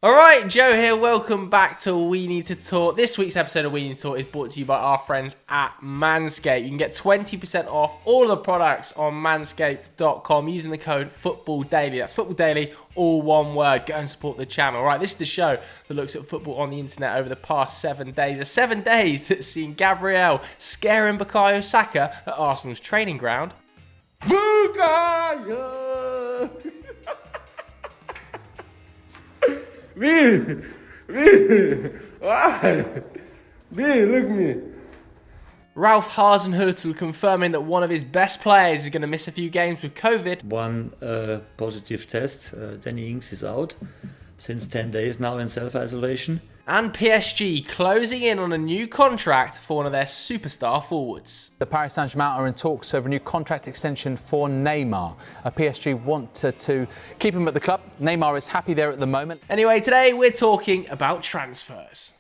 Alright, Joe here. Welcome back to We Need to Talk. This week's episode of We Need to Talk is brought to you by our friends at Manscaped. You can get 20% off all of the products on manscaped.com using the code FootballDaily. That's FootballDaily, all one word. Go and support the channel. Alright, this is the show that looks at football on the internet over the past 7 days. The 7 days that's seen Gabriel scaring Bukayo Saka at Arsenal's training ground. Bukayo! Me, why? Look me. Ralph Hasenhüttl confirming that one of his best players is going to miss a few games with COVID. One positive test. Danny Ings is out since 10 days now in self-isolation. And PSG closing in on a new contract for one of their superstar forwards. The Paris Saint-Germain are in talks over a new contract extension for Neymar. PSG want to keep him at the club. Neymar is happy there at the moment. Anyway, today we're talking about transfers.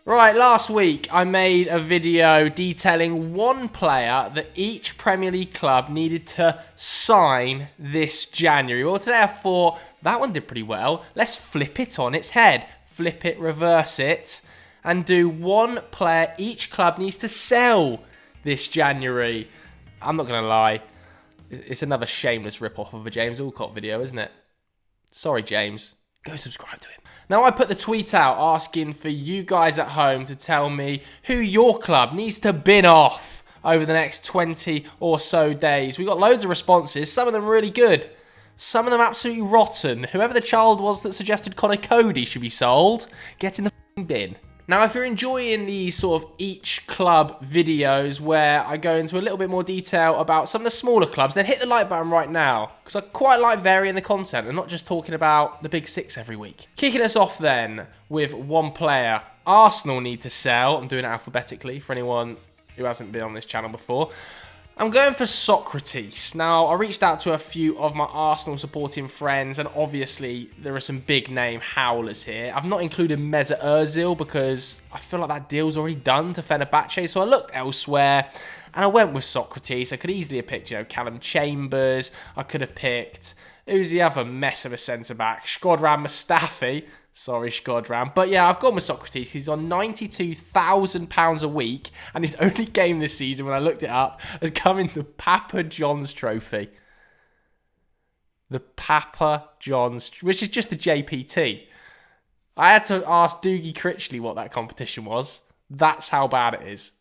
Right, last week I made a video detailing one player that each Premier League club needed to sign this January. Well, today I thought that one did pretty well. Let's flip it on its head. Flip it, reverse it, and do one player each club needs to sell this January. I'm not going to lie. It's another shameless rip-off of a James Alcott video, isn't it? Sorry, James. Go subscribe to him. Now, I put the tweet out asking for you guys at home to tell me who your club needs to bin off over the next 20 or so days. We got loads of responses, some of them really good, some of them absolutely rotten. Whoever the child was that suggested Connor Cody should be sold, get in the bin. Now, if you're enjoying these sort of each club videos where I go into a little bit more detail about some of the smaller clubs, then hit the like button right now, because I quite like varying the content and not just talking about the big six every week. Kicking us off then with one player Arsenal need to sell. I'm doing it alphabetically for anyone who hasn't been on this channel before. I'm going for Socrates. Now, I reached out to a few of my Arsenal supporting friends, and obviously there are some big name howlers here. I've not included Mesut Ozil because I feel like that deal's already done to Fenerbahce, so I looked elsewhere and I went with Socrates. I could easily have picked, Callum Chambers. I could have picked, who's the other mess of a centre-back? Shkodran Mustafi. Sorry, Shkodran. But yeah, I've gone with Socrates because he's on £92,000 a week, and his only game this season, when I looked it up, has come in the Papa John's Trophy. The Papa John's, which is just the JPT. I had to ask Doogie Critchley what that competition was. That's how bad it is.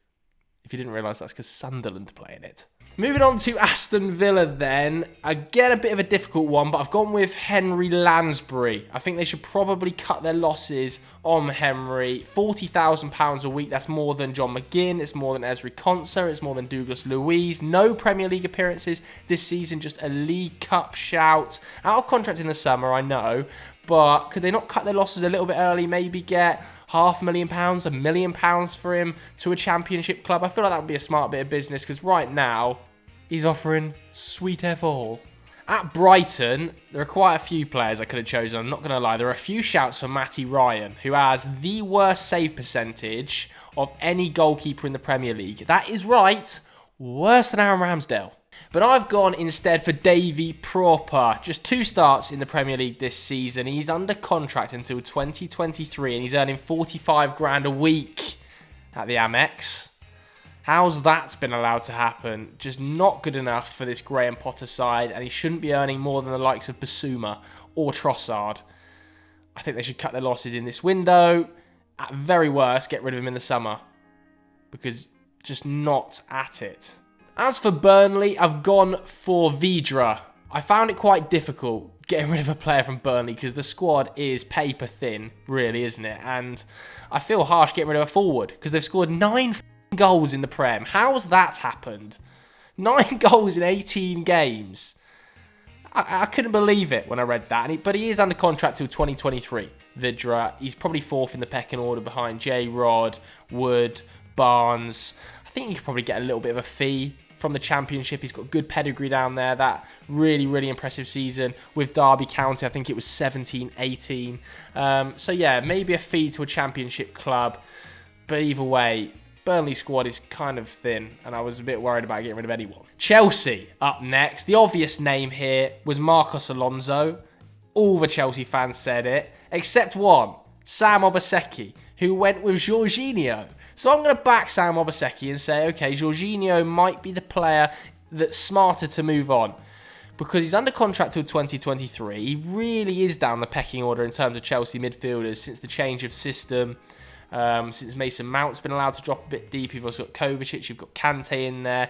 If you didn't realise, that's because Sunderland play in it. Moving on to Aston Villa then. Again, a bit of a difficult one, but I've gone with Henry Lansbury. I think they should probably cut their losses on Henry. £40,000 a week, that's more than John McGinn, it's more than Ezri Konsa, it's more than Douglas Luiz. No Premier League appearances this season, just a League Cup shout. Out of contract in the summer, I know, but could they not cut their losses a little bit early, maybe get £500,000, £1 million for him to a championship club? I feel like that would be a smart bit of business because right now he's offering sweet F all. At Brighton, there are quite a few players I could have chosen. I'm not going to lie. There are a few shouts for Matty Ryan, who has the worst save percentage of any goalkeeper in the Premier League. That is right, worse than Aaron Ramsdale. But I've gone instead for Davy Proper. Just 2 starts in the Premier League this season. He's under contract until 2023 and he's earning 45 grand a week at the Amex. How's that been allowed to happen? Just not good enough for this Graham Potter side, and he shouldn't be earning more than the likes of Basuma or Trossard. I think they should cut their losses in this window. At very worst, get rid of him in the summer, because just not at it. As for Burnley, I've gone for Vidra. I found it quite difficult getting rid of a player from Burnley because the squad is paper thin, really, isn't it? And I feel harsh getting rid of a forward because they've scored 9 goals in the Prem. How's that happened? 9 goals in 18 games. I couldn't believe it when I read that. But he is under contract till 2023. Vidra, he's probably 4th in the pecking order behind J-Rod, Wood, Barnes. I think you could probably get a little bit of a fee from the Championship. He's got good pedigree down there. That really, really impressive season with Derby County. I think it was 17-18. So yeah, maybe a fee to a Championship club. But either way, Burnley squad is kind of thin, and I was a bit worried about getting rid of anyone. Chelsea up next. The obvious name here was Marcos Alonso. All the Chelsea fans said it, except one, Sam Obaseki, who went with Jorginho. So I'm going to back Sam Obaseki and say, okay, Jorginho might be the player that's smarter to move on. Because he's under contract till 2023. He really is down the pecking order in terms of Chelsea midfielders since the change of system. Since Mason Mount's been allowed to drop a bit deep. You've also got Kovacic, you've got Kante in there.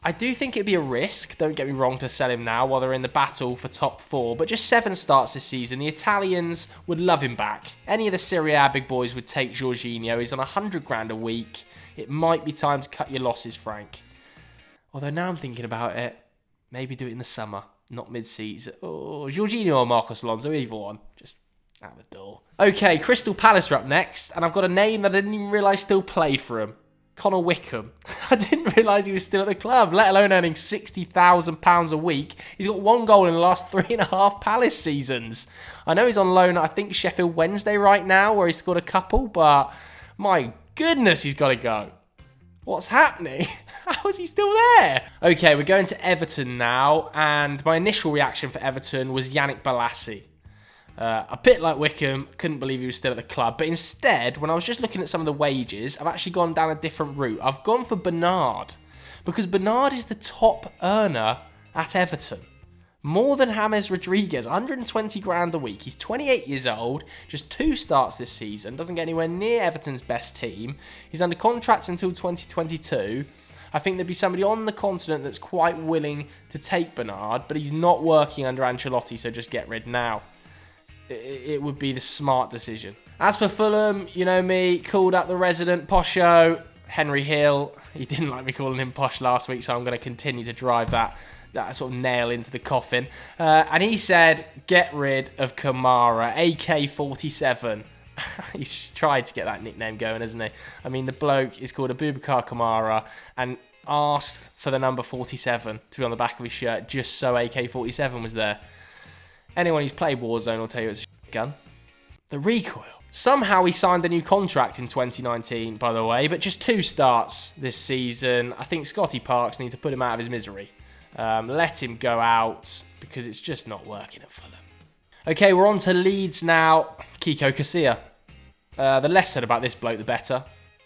I do think it'd be a risk, don't get me wrong, to sell him now while they're in the battle for top 4. But just 7 starts this season. The Italians would love him back. Any of the Serie A big boys would take Jorginho. He's on 100 grand a week. It might be time to cut your losses, Frank. Although now I'm thinking about it, maybe do it in the summer, not mid-season. Oh, Jorginho or Marcos Alonso, either one. Just out the door. Okay, Crystal Palace are up next, and I've got a name that I didn't even realise still played for him. Connor Wickham. I didn't realise he was still at the club, let alone earning £60,000 a week. He's got 1 goal in the last 3.5 Palace seasons. I know he's on loan at, I think, Sheffield Wednesday right now, where he's scored a couple, but my goodness, he's got to go. What's happening? How is he still there? Okay, we're going to Everton now, and my initial reaction for Everton was Yannick Bolasie. A bit like Wickham, couldn't believe he was still at the club. But instead, when I was just looking at some of the wages, I've actually gone down a different route. I've gone for Bernard, because Bernard is the top earner at Everton. More than James Rodriguez, 120 grand a week. He's 28 years old, just 2 starts this season, doesn't get anywhere near Everton's best team. He's under contract until 2022. I think there'd be somebody on the continent that's quite willing to take Bernard, but he's not working under Ancelotti, so just get rid now. It would be the smart decision. As for Fulham, you know me, called up the resident Posho, Henry Hill. He didn't like me calling him Posh last week, so I'm going to continue to drive that sort of nail into the coffin. And he said, get rid of Kamara, AK-47. He's tried to get that nickname going, hasn't he? I mean, the bloke is called Abubakar Kamara and asked for the number 47 to be on the back of his shirt just so AK-47 was there. Anyone who's played Warzone will tell you it's a gun. The recoil. Somehow he signed a new contract in 2019, by the way, but just 2 starts this season. I think Scotty Parks needs to put him out of his misery. Let him go out because it's just not working at Fulham. Okay, we're on to Leeds now. Kiko Casilla. The less said about this bloke, the better.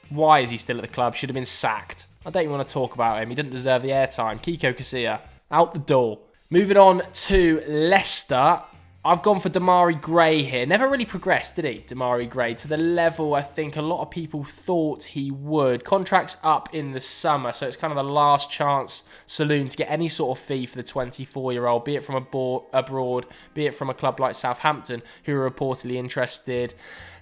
Why is he still at the club? Should have been sacked. I don't even want to talk about him. He didn't deserve the airtime. Kiko Casilla, out the door. Moving on to Leicester. I've gone for Damari Gray here. Never really progressed, did he, Damari Gray, to the level I think a lot of people thought he would. Contract's up in the summer, so it's kind of the last chance saloon to get any sort of fee for the 24-year-old, be it from abroad, be it from a club like Southampton, who are reportedly interested.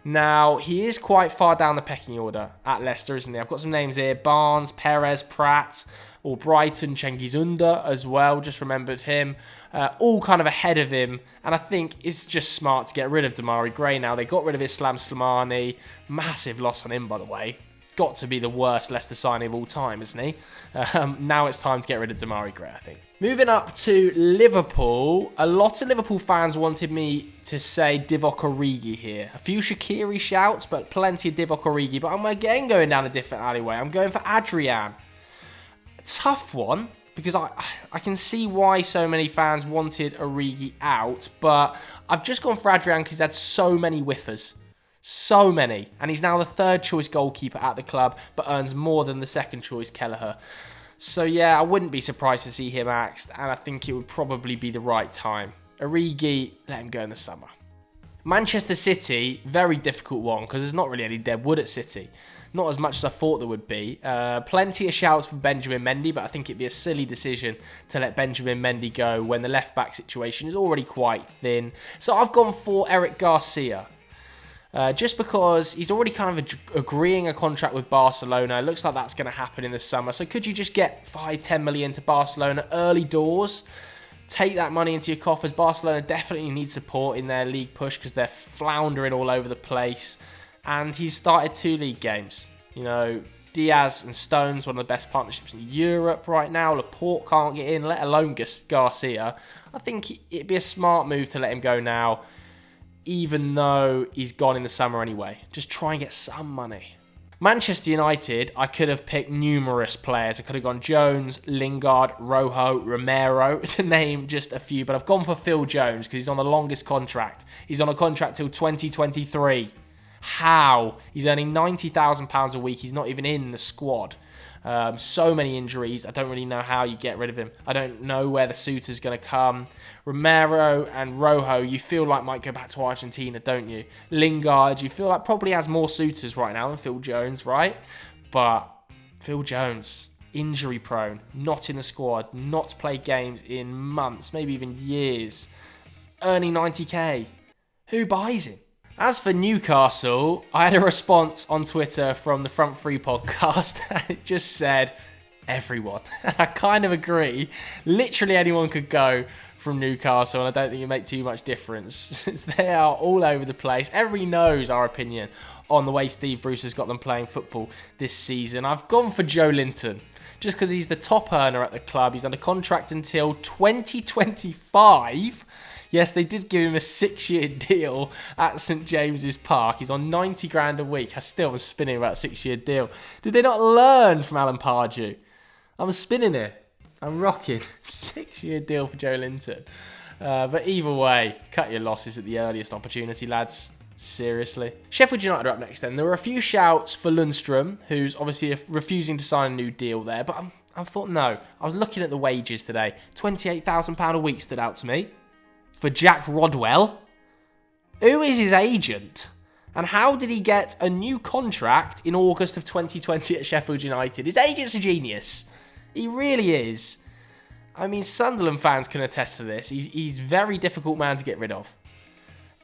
Now, he is quite far down the pecking order at Leicester, isn't he? I've got some names here. Barnes, Perez, Pratt, or Brighton, Cengiz Under as well. Just remembered him. All kind of ahead of him. And I think it's just smart to get rid of Damari Gray now. They got rid of Islam Slimani. Massive loss on him, by the way. Got to be the worst Leicester signing of all time, isn't he? Now it's time to get rid of Damari Gray, I think. Moving up to Liverpool. A lot of Liverpool fans wanted me to say Divock Origi here. A few Shaqiri shouts, but plenty of Divock Origi. But I'm again going down a different alleyway. I'm going for Adrian. Tough one, because I can see why so many fans wanted Origi out, but I've just gone for Adrian because he's had so many whiffers. So many. And he's now the 3rd choice goalkeeper at the club, but earns more than the 2nd choice Kelleher. So yeah, I wouldn't be surprised to see him axed, and I think it would probably be the right time. Origi, let him go in the summer. Manchester City, very difficult one, because there's not really any dead wood at City. Not as much as I thought there would be. Plenty of shouts for Benjamin Mendy, but I think it'd be a silly decision to let Benjamin Mendy go when the left-back situation is already quite thin. So I've gone for Eric Garcia. Just because he's already kind of agreeing a contract with Barcelona. It looks like that's going to happen in the summer. So could you just get 5-10 million to Barcelona early doors? Take that money into your coffers. Barcelona definitely need support in their league push because they're floundering all over the place. And he's started 2 league games. You know, Diaz and Stones, one of the best partnerships in Europe right now. Laporte can't get in, let alone Garcia. I think it'd be a smart move to let him go now, even though he's gone in the summer anyway. Just try and get some money. Manchester United, I could have picked numerous players. I could have gone Jones, Lingard, Rojo, Romero, to name just a few. But I've gone for Phil Jones because he's on the longest contract. He's on a contract till 2023. How? He's earning £90,000 a week. He's not even in the squad. So many injuries. I don't really know how you get rid of him. I don't know where the suitor's going to come. Romero and Rojo, you feel like might go back to Argentina, don't you? Lingard, you feel like probably has more suitors right now than Phil Jones, right? But Phil Jones, injury prone, not in the squad, not played games in months, maybe even years, earning 90k. Who buys him? As for Newcastle, I had a response on Twitter from the Front Three podcast, and it just said, everyone. And I kind of agree. Literally anyone could go from Newcastle, and I don't think it make too much difference. They are all over the place. Everybody knows our opinion on the way Steve Bruce has got them playing football this season. I've gone for Joe Linton, just because he's the top earner at the club. He's under contract until 2025. Yes, they did give him a 6-year deal at St James's Park. He's on 90 grand a week. I still was spinning about a 6-year deal. Did they not learn from Alan Pardew? I'm spinning it. I'm rocking. 6-year deal for Joe Linton. But either way, cut your losses at the earliest opportunity, lads. Seriously. Sheffield United are up next then. There were a few shouts for Lundstram, who's obviously refusing to sign a new deal there. But I thought, no. I was looking at the wages today. £28,000 a week stood out to me. For Jack Rodwell. Who is his agent? And how did he get a new contract in August of 2020 at Sheffield United? His agent's a genius. He really is. I mean, Sunderland fans can attest to this. He's a very difficult man to get rid of.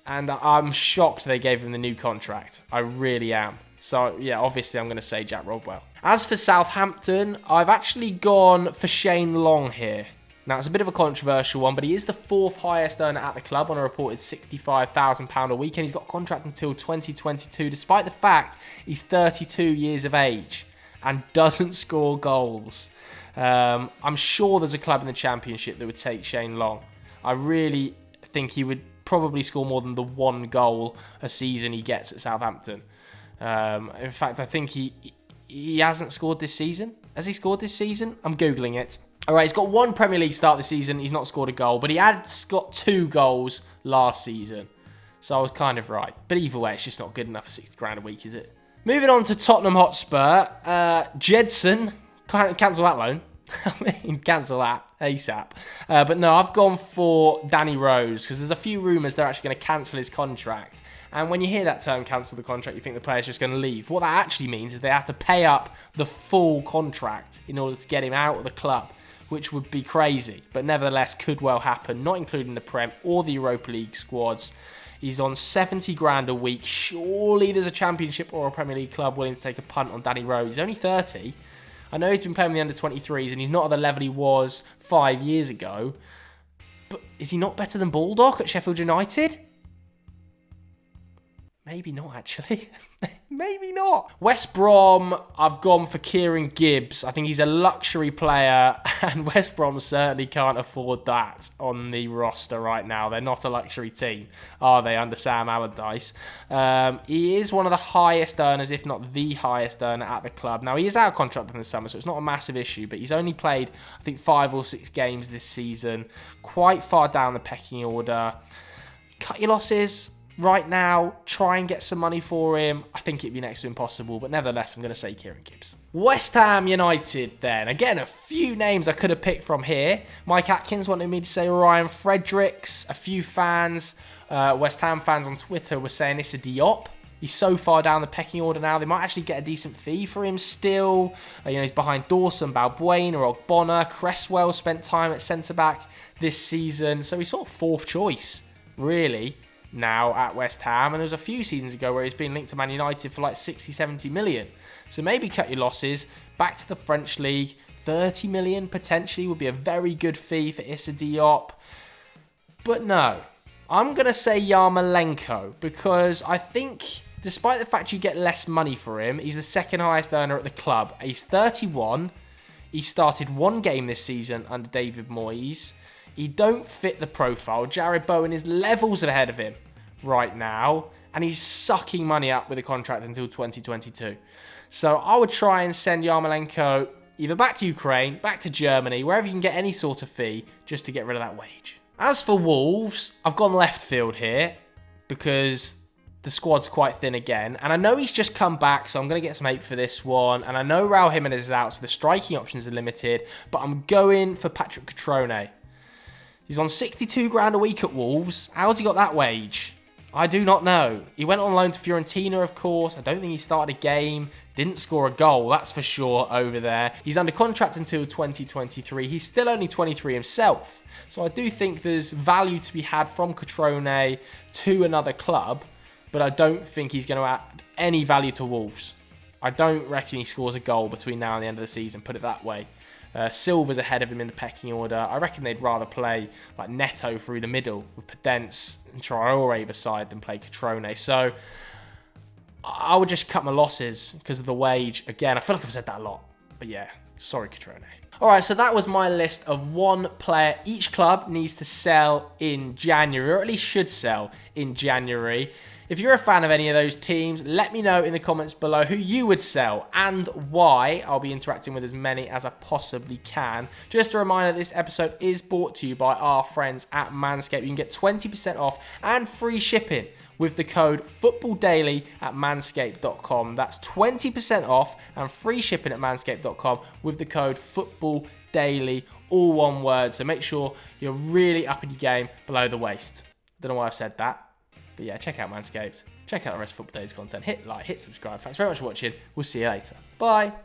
And I'm shocked they gave him the new contract. I really am. So, yeah, obviously I'm going to say Jack Rodwell. As for Southampton, I've actually gone for Shane Long here. Now, it's a bit of a controversial one, but he is the 4th highest earner at the club on a reported £65,000 a week, and he's got a contract until 2022, despite the fact he's 32 years of age and doesn't score goals. I'm sure there's a club in the Championship that would take Shane Long. I really think he would probably score more than the 1 goal a season he gets at Southampton. In fact, I think he hasn't scored this season. Has he scored this season? I'm Googling it. All right, he's got 1 Premier League start this season. He's not scored a goal, but he had got 2 goals last season. So I was kind of right. But either way, it's just not good enough for 60 grand a week, is it? Moving on to Tottenham Hotspur. Jedson, cancel that loan. I mean, cancel that ASAP. But no, I've gone for Danny Rose because there's a few rumours they're actually going to cancel his contract. And when you hear that term, cancel the contract, you think the player's just going to leave. What that actually means is they have to pay up the full contract in order to get him out of the club, which would be crazy, but nevertheless could well happen, not including the Prem or the Europa League squads. He's on 70 grand a week. Surely there's a Championship or a Premier League club willing to take a punt on Danny Rose. He's only 30. I know he's been playing with the under-23s and he's not at the level he was 5 years ago, but is he not better than Baldock at Sheffield United? Maybe not, actually. Maybe not. West Brom, I've gone for Kieran Gibbs. I think he's a luxury player, and West Brom certainly can't afford that on the roster right now. They're not a luxury team, are they, under Sam Allardyce? He is one of the highest earners, if not the highest earner at the club. Now, he is out of contract in the summer, so it's not a massive issue, but he's only played, I think, 5 or 6 games this season. Quite far down the pecking order. Cut your losses. Right now, try and get some money for him. I think it'd be next to impossible, but nevertheless, I'm going to say Kieran Gibbs. West Ham United then. Again, a few names I could have picked from here. Mike Atkins wanted me to say Ryan Fredericks. A few fans, West Ham fans on Twitter were saying Issa Diop. He's so far down the pecking order now, they might actually get a decent fee for him still. He's behind Dawson, Balbuena, or Ogbonna. Cresswell spent time at centre-back this season, so he's sort of 4th choice, really, now at West Ham, and there was a few seasons ago where he's been linked to Man United for like 60, 70 million. So maybe cut your losses, back to the French League, 30 million potentially would be a very good fee for Issa Diop. But no, I'm going to say Yarmolenko, because I think despite the fact you get less money for him, he's the 2nd highest earner at the club. He's 31, he started 1 game this season under David Moyes. He don't fit the profile. Jared Bowen is levels ahead of him. right now, and he's sucking money up with a contract until 2022. So I would try and send Yarmolenko either back to Ukraine, back to Germany, wherever you can get any sort of fee, just to get rid of that wage. As for Wolves, I've gone left field here because the squad's quite thin again. And I know he's just come back, so I'm going to get some hate for this one. And I know Raul Jimenez is out, so the striking options are limited. But I'm going for Patrick Cutrone. He's on 62 grand a week at Wolves. How's he got that wage? I do not know. He went on loan to Fiorentina, of course. I don't think he started a game. Didn't score a goal, that's for sure, over there. He's under contract until 2023. He's still only 23 himself. So I do think there's value to be had from Cutrone to another club, but I don't think he's going to add any value to Wolves. I don't reckon he scores a goal between now and the end of the season, put it that way. Silva's ahead of him in the pecking order. I reckon they'd rather play like Neto through the middle with Podence and Traore either side than play Cutrone. So I would just cut my losses because of the wage. Again, I feel like I've said that a lot. But yeah, sorry Cutrone. Alright, so that was my list of one player each club needs to sell in January, or at least should sell in January. If you're a fan of any of those teams, let me know in the comments below who you would sell and why. I'll be interacting with as many as I possibly can. Just a reminder, this episode is brought to you by our friends at Manscaped. You can get 20% off and free shipping with the code FootballDaily at manscaped.com. That's 20% off and free shipping at manscaped.com with the code FootballDaily, all one word. So make sure you're really up in your game below the waist. Don't know why I've said that. But yeah, check out Manscaped. Check out the rest of Football Daily's content. Hit like, hit subscribe. Thanks very much for watching. We'll see you later. Bye.